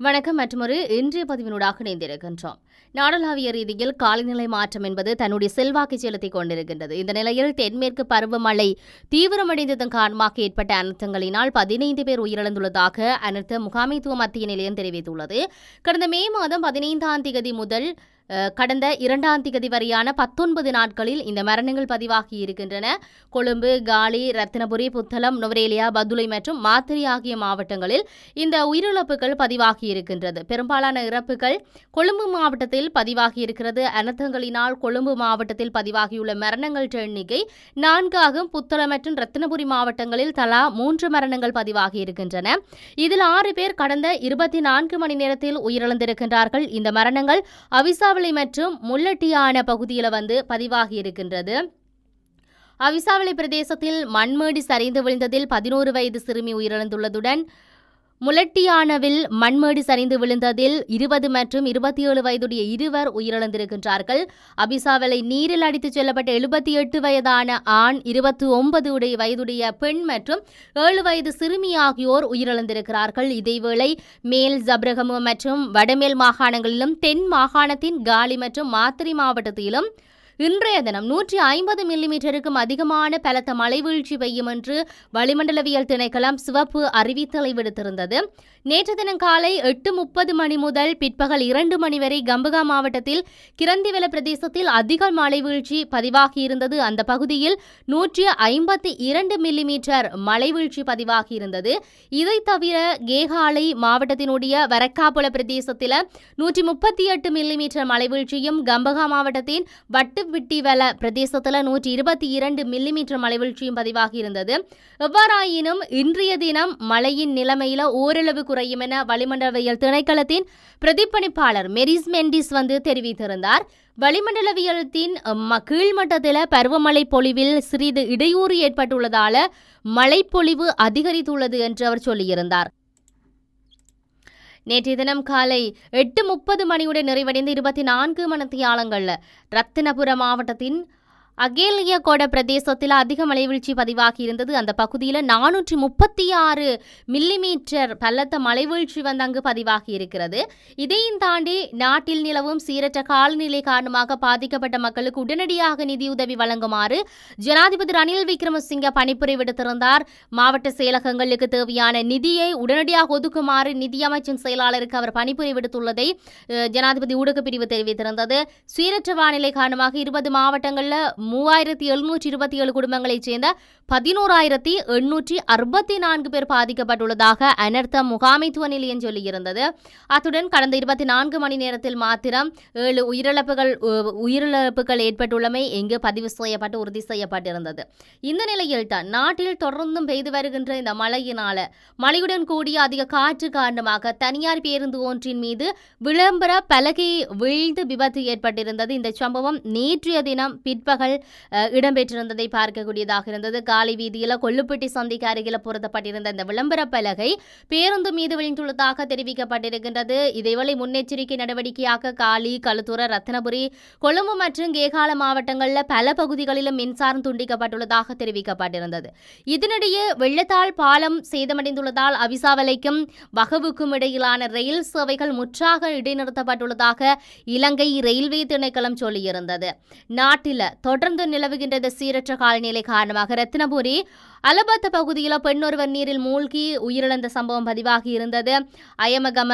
வணக்கம். மற்றொரு இன்றைய பதிவினூடாக இணைந்திருக்கின்றோம். நாடளாவிய ரீதியில் காலநிலை மாற்றம் என்பது தன்னுடைய செல்வாக்கை செலுத்திக் கொண்டிருக்கின்றது. இந்த நிலையில் தென்மேற்கு பருவமழை தீவிரமடைந்ததன் காரணமாக ஏற்பட்ட அனர்த்தங்களினால் 15 பேர் உயிரிழந்துள்ளதாக அனர்த்த முகாமைத்துவ மத்திய நிலையம் தெரிவித்துள்ளது. கடந்த மே மாதம் 15ஆம் தேதி முதல் கடந்த 2ஆம் தேதி வரையான 19 நாட்களில் இந்த மரணங்கள் பதிவாகி இருக்கின்றன. கொழும்பு, காலி, ரத்தினபுரி, புத்தளம், நுவரேலியா, பதுளை மற்றும் மாத்தறை ஆகிய மாவட்டங்களில் இந்த உயிரிழப்புகள் பதிவாகி இருக்கின்றது. பெரும்பாலான இறப்புகள் கொழும்பு மாவட்டத்தில் பதிவாகி இருக்கிறது. அனர்த்தங்களினால் கொழும்பு மாவட்டத்தில் பதிவாகியுள்ள மரணங்கள் எண்ணிக்கை 4 ஆகும். புத்தளம் மற்றும் ரத்தினபுரி மாவட்டங்களில் தலா 3 மரணங்கள் பதிவாகி இருக்கின்றன. இதில் 6 பேர் கடந்த 24 மணி நேரத்தில் உயிரிழந்திருக்கின்றார்கள். இந்த மரணங்கள் அவிசாவளை மற்றும் முல்லட்டியான பகுதியில் பதிவாகி இருக்கின்றது. அவிசாவளை பிரதேசத்தில் மண்மேடு சரிந்து விழுந்ததில் 11 வயது சிறுமி உயிரிழந்துள்ளதுடன் முல்லட்டியானவில் மண்மேடு சரிந்து விழுந்ததில் 20 மற்றும் 27 வயதுடைய இருவர் உயிரிழந்திருக்கின்றார்கள். அபிசாவளை நீரில் அடித்துச் செல்லப்பட்ட 78 வயதான ஆண், 29 வயதுடைய பெண் மற்றும் 7 வயது சிறுமி ஆகியோர் உயிரிழந்திருக்கிறார்கள். இதேவேளை மேல் ஜப்ரகமு மற்றும் வடமேல் மாகாணங்களிலும் தென் மாகாணத்தின் காலி மற்றும் மாத்தறை மாவட்டத்திலும் இன்றைய தினம் 150 மில்லிமீட்டருக்கும் அதிகமான பலத்த மழை வீழ்ச்சி பெய்யும் என்று வளிமண்டலவியல் திணைக்களம் சிவப்பு அறிவித்தலை விடுத்திருந்தது. நேற்று தினம் காலை 8:30 மணி முதல் பிற்பகல் 2 மணி வரை கம்பகா மாவட்டத்தில் கிரந்திவெல பிரதேசத்தில் அதிக மழை வீழ்ச்சி பதிவாகியிருந்தது. அந்த பகுதியில் 152 மில்லிமீட்டர் மழை வீழ்ச்சி பதிவாகியிருந்தது. இதை தவிர கேகாலை மாவட்டத்தினுடைய வரக்காப்புல பிரதேசத்தில் 138 மில்லிமீட்டர் மழை வீழ்ச்சியும், கம்பகா மாவட்டத்தின் வட்டுவிட்டிவெல பிரதேசத்தில் 122 மில்லிமீட்டர் மழை வீழ்ச்சியும் பதிவாகி இருந்தது. எவ்வாறாயினும் இன்றைய தினம் மழையின் நிலைமையில ஓரளவு குறையும் என வளிமண்டலவியல் திணைக்களத்தின் பிரதிபலிப்பாளர் மெரிஸ் மெண்டிஸ் தெரிவித்திருந்தார். வளிமண்டலவியலத்தின் கீழ்மட்டத்தில் பருவமழை பொழிவில் சிறிது இடையூறு ஏற்பட்டுள்ளதால மழைப்பொழிவு அதிகரித்துள்ளது என்று அவர் சொல்லியிருந்தார். நேற்றைய தினம் காலை 8:30 மணியுடன் நிறைவடைந்த 24 மணித்தியாலங்களில் ரத்தினபுர மாவட்டத்தின் அகேலியகொட பிரதேசத்தில் அதிக மழைவீழ்ச்சி பதிவாகி இருந்தது. அந்த பகுதியில் 436 மில்லிமீட்டர் பலத்த மழைவீழ்ச்சி அங்கு பதிவாகி இருக்கிறது. இதையும் தாண்டி நாட்டில் நிலவும் சீரற்ற காலநிலை காரணமாக பாதிக்கப்பட்ட மக்களுக்கு உடனடியாக நிதியுதவி வழங்குமாறு ஜனாதிபதி ரணில் விக்ரமசிங்க பணிப்புரை விடுத்திருந்தார். மாவட்ட செயலகங்களுக்கு தேவையான நிதியை உடனடியாக ஒதுக்குமாறு நிதியமைச்சின் செயலாளருக்கு அவர் பணிப்புரை விடுத்துள்ளதை ஜனாதிபதி ஊடகப் பிரிவு தெரிவித்திருந்தது. சீரற்ற வானிலை காரணமாக 20 மாவட்டங்களில் 3727 குடும்பங்களைச் சேர்ந்த 11,864 பேர் பாதிக்கப்பட்டுள்ளதாக அனர்த்த முகாமைத்துவ நிலையம் சொல்லியிருந்தது. அத்துடன் கடந்த 24 மணி நேரத்தில் மாத்திரம் 7 உயிரிழப்புகள் ஏற்பட்டுள்ளமை இங்கு பதிவு செய்யப்பட்டு உறுதி செய்யப்பட்டிருந்தது. இந்த நிலையில் தான் நாட்டில் தொடர்ந்தும் பெய்து வருகின்ற இந்த மழையினால மழையுடன் கூடிய அதிக காற்று காரணமாக தனியார் பேருந்து ஒன்றின் மீது விளம்பர பலகை வீழ்ந்து விபத்து ஏற்பட்டிருந்தது. இந்த சம்பவம் நேற்றைய தினம் பிற்பகல் இடம்பெற்றிருந்ததை பார்க்கக்கூடியதாக இருந்தது. காலி வீதியில் கொள்ளுப்பட்டி சந்தைக்கு அருகில் பொருத்தப்பட்டிருந்த இந்த விளம்பர பலகை பேருந்து மீது விழுந்துள்ளதாக தெரிவிக்கப்பட்டிருக்கின்றது. இதேவேளை முன்னெச்சரிக்கை நடவடிக்கையாக காலி, களுத்துறை, ரத்தினபுரி, கொழும்பு மற்றும் கேகால மாவட்டங்களில் பல பகுதிகளிலும் மின்சாரம் துண்டிக்கப்பட்டுள்ளதாக தெரிவிக்கப்பட்டிருந்தது. இதனிடையே வெள்ளத்தால் பாலம் சேதமடைந்துள்ளதால் அவிசாவளைக்கும் வகவுக்கும் இடையிலான ரயில் சேவைகள் முற்றாக இடைநிறுத்தப்பட்டுள்ளதாக இலங்கை ரயில்வே திணைக்களம் சொல்லியிருந்தது. நாட்டில் தொடர்ந்து நிலவுகின்றது சீரற்ற காலநிலை காரணமாக ரத்தினபுரி அலபத்த பகுதியில் பெண்ணொருவர் நீரில் மூழ்கி உயிரிழந்த சம்பவம் பதிவாகி இருந்தது. அயமகம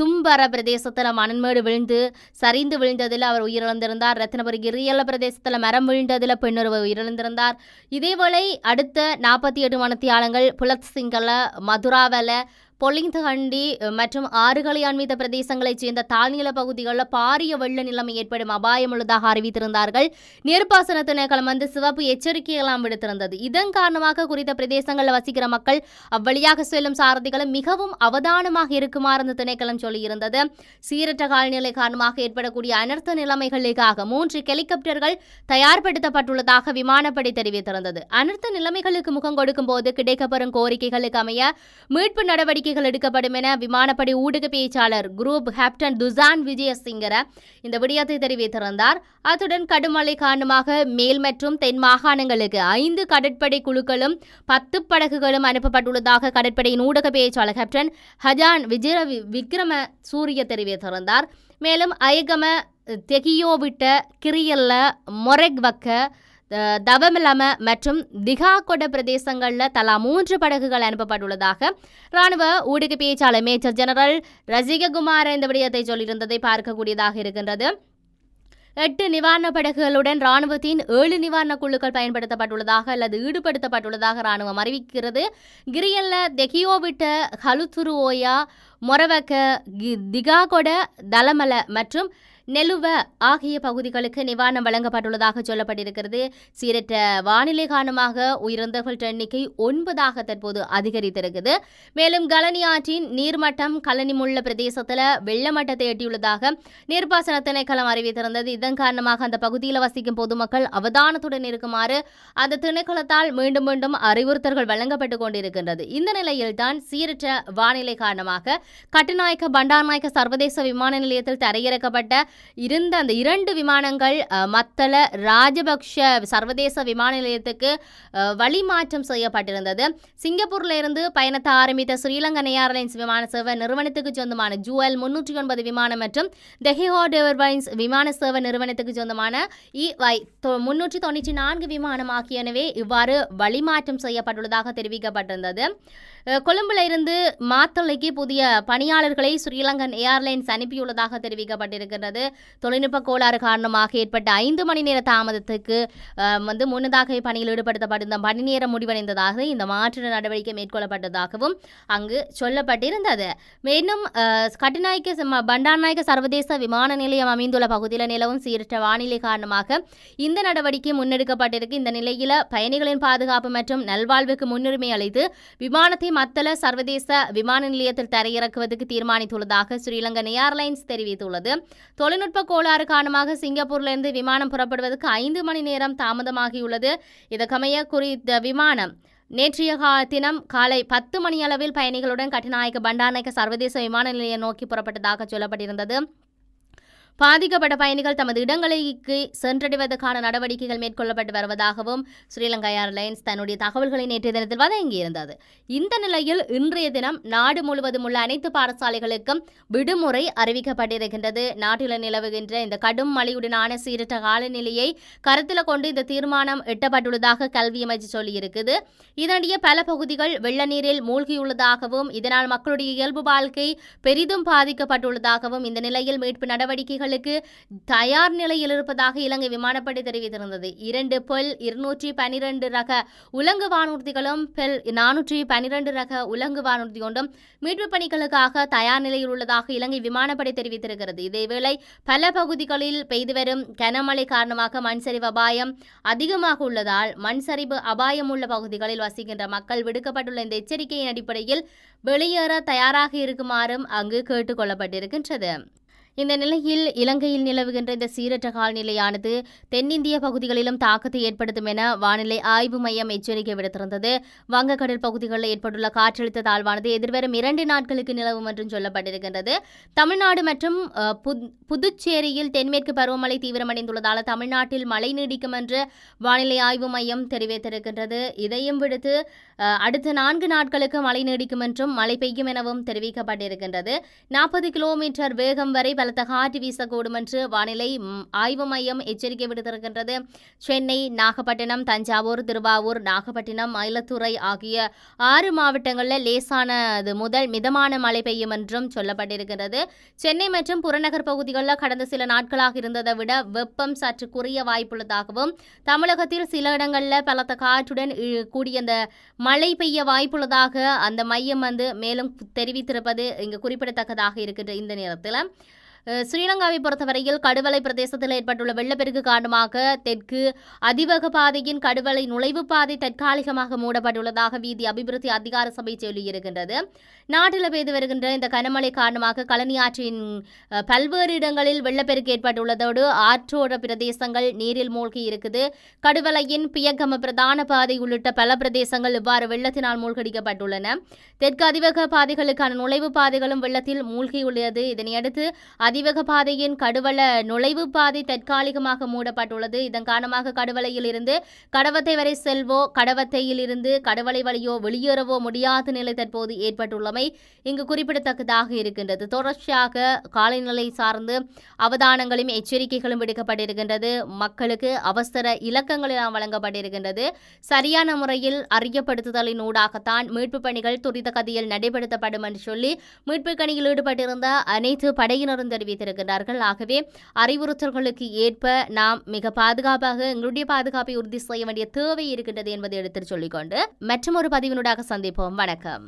தும்பர பிரதேசத்தில் மணன்மேடு சரிந்து விழுந்ததில் அவர் உயிரிழந்திருந்தார். ரத்தினபுரி கிரியல பிரதேசத்தில் மரம் விழுந்ததில் பெண்ணொருவர் உயிரிழந்திருந்தார். இதேவேளை அடுத்த 48 மணித்தியாலங்கள் புலத்சிங்கல, மதுராவல, பொலிந்தகண்டி மற்றும் ஆறுகளை அண்மித்த பிரதேசங்களைச் சேர்ந்த தாழ்நில பகுதிகளில் பாரிய வெள்ள நிலைமை ஏற்படும் அபாயம் உள்ளதாக அறிவித்திருந்தார்கள். நீர்ப்பாசன திணைக்களம் சிவப்பு எச்சரிக்கையெல்லாம் விடுத்திருந்தது. இதன் காரணமாக குறித்த பிரதேசங்களில் வசிக்கிற மக்கள் அவ்வழியாக செல்லும் சாரதிகளும் மிகவும் அவதானமாக இருக்குமாறு அந்த திணைக்களம் சொல்லியிருந்தது. சீரற்ற காலநிலை காரணமாக ஏற்படக்கூடிய அனர்த்த நிலைமைகளுக்காக 3 ஹெலிகாப்டர்கள் தயார்படுத்தப்பட்டுள்ளதாக விமானப்படை தெரிவித்திருந்தது. அனர்த்த நிலைமைகளுக்கு முகம் கொடுக்கும் போது கிடைக்கப்பெறும் கோரிக்கைகளுக்கு அமைய மீட்பு நடவடிக்கை நடவடிக்கைகள் எடுக்கப்படும் என விமானப்படை ஊடக பேச்சாளர் குரூப் கேப்டன் துசான் விஜயசிங்கர இந்த விடயத்தை தெரிவித்திருந்தார். அத்துடன் கடுமழை காரணமாக மேல் மற்றும் தென் மாகாணங்களுக்கு 5 கடற்படை குழுக்களும் 10 படகுகளும் அனுப்பப்பட்டுள்ளதாக கடற்படையின் ஊடக பேச்சாளர் கேப்டன் ஹஜான் விக்ரம சூரிய தெரிவித்திருந்தார். மேலும் அயகம தெகியோவிட்ட கிரியல்ல மொரெக்வக்க தவமிலம மற்றும் திகாகொட பிரதேசங்களில் தலா 3 படகுகள் அனுப்பப்பட்டுள்ளதாக ராணுவ ஊடக பேச்சாளர் மேஜர் ஜெனரல் ரசிககுமார இந்த விடயத்தை சொல்லியிருந்ததை பார்க்கக்கூடியதாக இருக்கின்றது. 8 நிவாரண படகுகளுடன் ராணுவத்தின் 7 நிவாரண குழுக்கள் பயன்படுத்தப்பட்டுள்ளதாக அல்லது ஈடுபடுத்தப்பட்டுள்ளதாக ராணுவம் அறிவிக்கிறது. கிரியல்ல தெகியோவிட்ட ஹலுத்துருஓயா மொரவக்க திகாகொட தலமல மற்றும் நெலுவ ஆகிய பகுதிகளுக்கு நிவாரணம் வழங்கப்பட்டுள்ளதாக சொல்லப்பட்டிருக்கிறது. சீரற்ற வானிலை காரணமாக உயிரிழந்தவர்கள் எண்ணிக்கை 9 தற்போது அதிகரித்திருக்குது. மேலும் கலனி ஆற்றின் நீர்மட்டம் கலனிமுள்ள பிரதேசத்தில் வெள்ளமட்டத்தை எட்டியுள்ளதாக நீர்ப்பாசன திணைக்களம் அறிவித்திருந்தது. இதன் காரணமாக அந்த பகுதியில் வசிக்கும் பொதுமக்கள் அவதானத்துடன் இருக்குமாறு அந்த திணைக்களத்தால் மீண்டும் மீண்டும் அறிவுறுத்தல்கள் வழங்கப்பட்டுக் கொண்டிருக்கின்றது. இந்த நிலையில்தான் சீரற்ற வானிலை காரணமாக கட்டுநாயக்க பண்டாரநாயக்க சர்வதேச விமான நிலையத்தில் தரையிறக்கப்பட்ட இருந்த அந்த 2 விமானங்கள் மத்தள ராஜபக்ஷ சர்வதேச விமான நிலையத்துக்கு வழிமாற்றம் செய்யப்பட்டிருந்தது. சிங்கப்பூரில் இருந்து பயணத்தை ஆரம்பித்த ஸ்ரீலங்கன் ஏர்லைன்ஸ் விமான சேவை நிறுவனத்துக்கு சொந்தமான ஜூஎல் 309 விமானம் மற்றும் தெஹிஹோட் ஏர்லைன்ஸ் விமான சேவை நிறுவனத்துக்கு சொந்தமான EY 394 விமானம் ஆகியனவே இவ்வாறு வழிமாற்றம் செய்யப்பட்டுள்ளதாக தெரிவிக்கப்பட்டிருந்தது. கொழும்புல இருந்து மாத்தளைக்கு புதிய பணியாளர்களை ஸ்ரீலங்கன் ஏர்லைன்ஸ் அனுப்பியுள்ளதாக தெரிவிக்கப்பட்டிருக்கிறது. தொழில்நுட்ப கோளாறு காரணமாக ஏற்பட்ட 5 மணி நேர தாமதத்துக்கு முன்னதாக பணியில் ஈடுபடுத்தப்பட்டிருந்த பணி நேரம் முடிவடைந்ததாக இந்த மாற்று நடவடிக்கை மேற்கொள்ளப்பட்டதாகவும் அங்கு சொல்லப்பட்டிருந்தது. மேலும் கட்டுநாயக்க பண்டாரநாயக்க சர்வதேச விமான நிலையம் அமைந்துள்ள பகுதியில் நிலவும் சீரற்ற வானிலை காரணமாக இந்த நடவடிக்கை முன்னெடுக்கப்பட்டிருக்கு. இந்த நிலையில் பயணிகளின் பாதுகாப்பு மற்றும் நல்வாழ்வுக்கு முன்னுரிமை அளித்து விமானத்தை மத்தள சர்வதேச விமான நிலையத்தில் தரையிறக்குவதற்கு தீர்மானித்துள்ளதாக ஸ்ரீலங்கன் ஏர்லைன்ஸ் தெரிவித்துள்ளது. தொழில்நுட்ப கோளாறு காரணமாக சிங்கப்பூரிலிருந்து விமானம் புறப்படுவதற்கு 5 மணி நேரம் தாமதமாகியுள்ளது. இதற்கமைய குறித்த விமானம் நேற்றைய தினம் காலை 10 மணியளவில் பயணிகளுடன் கட்டுநாயக்க பண்டாரநாயக்க சர்வதேச விமான நிலையம் நோக்கி புறப்பட்டதாக சொல்லப்பட்டிருந்தது. பாதிக்கப்பட்ட பயணிகள் தமது இடங்களுக்கு சென்றடைவதற்கான நடவடிக்கைகள் மேற்கொள்ளப்பட்டு வருவதாகவும் ஸ்ரீலங்கா ஏர்லைன்ஸ் தன்னுடைய தகவல்களை நேற்றைய தினத்தில் வழங்கியிருந்தது. இந்த நிலையில் இன்றைய தினம் நாடு முழுவதும் உள்ள அனைத்து பாடசாலைகளுக்கும் விடுமுறை அறிவிக்கப்பட்டிருக்கின்றது. நாட்டில் நிலவுகின்ற இந்த கடும் மழையுடனான சீரற்ற காலநிலையை கருத்தில் கொண்டு இந்த தீர்மானம் எட்டப்பட்டுள்ளதாக கல்வி அமைச்சு சொல்லியிருக்குது. இதனிடையே பல பகுதிகள் வெள்ள நீரில் மூழ்கியுள்ளதாகவும் இதனால் மக்களுடைய இயல்பு வாழ்க்கை பெரிதும் பாதிக்கப்பட்டுள்ளதாகவும் இந்த நிலையில் மீட்பு நடவடிக்கைகள் தயார் நிலையில் இருப்பதாக இலங்கை விமானப்படை தெரிவித்திருந்தது. 2 பெல் 212 ரக உலங்கு வானூர்திகளும் பெல் 412 ரக உலங்கு வானூர்தி கொண்டும் மீட்பு பணிகளுக்காக தயார் நிலையில் உள்ளதாக இலங்கை விமானப்படை தெரிவித்திருக்கிறது. இதேவேளை பல பகுதிகளில் பெய்து வரும் கனமழை காரணமாக மண்சரிவு அபாயம் அதிகமாக உள்ளதால் மண்சரிவு அபாயம் உள்ள பகுதிகளில் வசிக்கின்ற மக்கள் விடுக்கப்பட்டுள்ள இந்த எச்சரிக்கையின் அடிப்படையில் வெளியேற தயாராக இருக்குமாறும் அங்கு கேட்டுக் கொள்ளப்பட்டிருக்கின்றது. இந்த நிலையில் இலங்கையில் நிலவுகின்ற இந்த சீரற்ற காலநிலையானது தென்னிந்திய பகுதிகளிலும் தாக்கத்தை ஏற்படுத்தும் என வானிலை ஆய்வு மையம் எச்சரிக்கை விடுத்திருந்தது. வங்கக்கடல் பகுதிகளில் ஏற்பட்டுள்ள காற்றழுத்த தாழ்வானது எதிர்வரும் 2 நாட்களுக்கு நிலவும் என்றும் சொல்லப்பட்டிருக்கின்றது. தமிழ்நாடு மற்றும் புதுச்சேரியில் தென்மேற்கு பருவமழை தீவிரமடைந்துள்ளதால் தமிழ்நாட்டில் மழை நீடிக்கும் என்று வானிலை ஆய்வு மையம் தெரிவித்திருக்கின்றது. இதையும் விடுத்து அடுத்த 4 நாட்களுக்கு மழை நீடிக்கும் என்றும் மழை பெய்யும் எனவும் தெரிவிக்கப்பட்டிருக்கின்றது. 40 கிலோமீட்டர் வேகம் வரை பலத்த காற்று வீசக்கூடும் என்று வானிலை ஆய்வு மையம் எச்சரிக்கை விடுத்திருக்கின்றது. சென்னை, நாகப்பட்டினம், தஞ்சாவூர், திருவாவூர், நாகப்பட்டினம், மயிலாடுதுறை ஆகிய 6 மாவட்டங்களில் லேசானது முதல் மிதமான மழை பெய்யும் என்றும் சொல்லப்பட்டிருக்கிறது. சென்னை மற்றும் புறநகர் பகுதிகளில் கடந்த சில நாட்களாக இருந்ததை விட வெப்பம் சற்று குறைய வாய்ப்புள்ளதாகவும் தமிழகத்தில் சில இடங்களில் பலத்த காற்றுடன் கூடிய அந்த மழை பெய்ய வாய்ப்புள்ளதாக அந்த மையம் மேலும் தெரிவித்திருப்பது இங்கு குறிப்பிடத்தக்கதாக இருக்கின்ற இந்த நேரத்தில் ஸ்ரீலங்காவை பொறுத்தவரையில் கடுவலை பிரதேசத்தில் ஏற்பட்டுள்ள வெள்ளப்பெருக்கு காரணமாக தெற்கு அதிவேக பாதையின் கடுவலை நுழைவு பாதை தற்காலிகமாக மூடப்பட்டுள்ளதாக வீதி அபிவிருத்தி அதிகார சபை சொல்லியிருக்கின்றது. நாட்டில் பெய்து வருகின்ற இந்த கனமழை காரணமாக கழனி ஆற்றின் பல்வேறு இடங்களில் வெள்ளப்பெருக்கு ஏற்பட்டுள்ளதோடு ஆற்றோர பிரதேசங்கள் நீரில் மூழ்கி இருக்குது. கடுவலையின் பியகம பிரதான பாதை உள்ளிட்ட பல பிரதேசங்கள் இவ்வாறு வெள்ளத்தினால் மூழ்கடிக்கப்பட்டுள்ளன. தெற்கு அதிவேக பாதைகளுக்கான நுழைவு பாதைகளும் வெள்ளத்தில் மூழ்கியுள்ளது. இதனையடுத்து அதிவேக பாதையின் கடுவல நுழைவு பாதை தற்காலிகமாக மூடப்பட்டுள்ளது. இதன் காரணமாக கடுவலையில் இருந்து கடவத்தை வரை செல்வோ கடவத்தையில் இருந்து கடுவலை வழியோ வெளியேறவோ முடியாத நிலை தற்போது ஏற்பட்டுள்ளமை இங்கு குறிப்பிடத்தக்கதாக இருக்கின்றது. தொடர்ச்சியாக காலநிலை சார்ந்து அவதானங்களும் எச்சரிக்கைகளும் விடுக்கப்பட்டிருக்கின்றது. மக்களுக்கு அவசர இலக்கங்கள் வழங்கப்பட்டிருக்கின்றது. சரியான முறையில் அறியப்படுத்துதலின் ஊடாகத்தான் மீட்பு பணிகள் துரித கதியில் நடைபெறுத்தப்படும் என்று சொல்லி மீட்பு பணியில் ஈடுபட்டிருந்த அனைத்து படையினரும் தெரிவித்திருக்கிறார்கள். ஆகவே அறிவுறுத்தல்களுக்கு ஏற்ப நாம் மிக பாதுகாப்பாக எங்களுடைய பாதுகாப்பை உறுதி செய்ய வேண்டிய தேவை இருக்கின்றது என்பதை எடுத்து சொல்லிக்கொண்டு மற்றொரு பதிவினூடாக சந்திப்போம். வணக்கம்.